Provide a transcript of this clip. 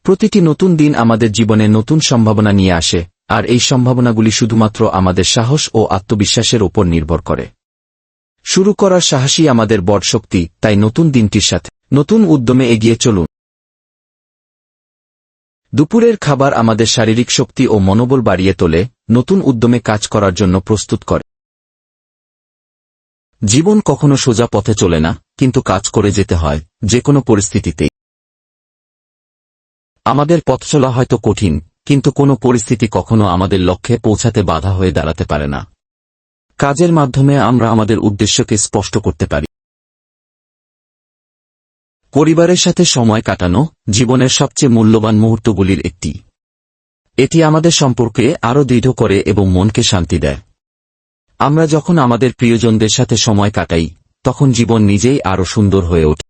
প্রতিটি নতুন দিন আমাদের জীবনে নতুন সম্ভাবনা নিয়ে আসে, আর এই সম্ভাবনাগুলি শুধুমাত্র আমাদের সাহস ও আত্মবিশ্বাসের ওপর নির্ভর করে। শুরু করার সাহসই আমাদের বড় শক্তি, তাই নতুন দিনটির সাথে নতুন উদ্যমে এগিয়ে চলুন। দুপুরের খাবার আমাদের শারীরিক শক্তি ও মনোবল বাড়িয়ে তোলে, নতুন উদ্যমে কাজ করার জন্য প্রস্তুত করে। জীবন কখনো সোজা পথে চলে না, কিন্তু কাজ করে যেতে হয়, যে কোনো পরিস্থিতিতেই। আমাদের পথ চলা হয়তো কঠিন, কিন্তু কোনো পরিস্থিতি কখনো আমাদের লক্ষ্যে পৌঁছাতে বাধা হয়ে দাঁড়াতে পারে না। কাজের মাধ্যমে আমরা আমাদের উদ্দেশ্যকে স্পষ্ট করতে পারি। পরিবারের সাথে সময় কাটানো জীবনের সবচেয়ে মূল্যবান মুহূর্তগুলির একটি। এটি আমাদের সম্পর্কে আরও দৃঢ় করে এবং মনকে শান্তি দেয়। আমরা যখন আমাদের প্রিয়জনদের সাথে সময় কাটাই, তখন জীবন নিজেই আরও সুন্দর হয়ে ওঠে।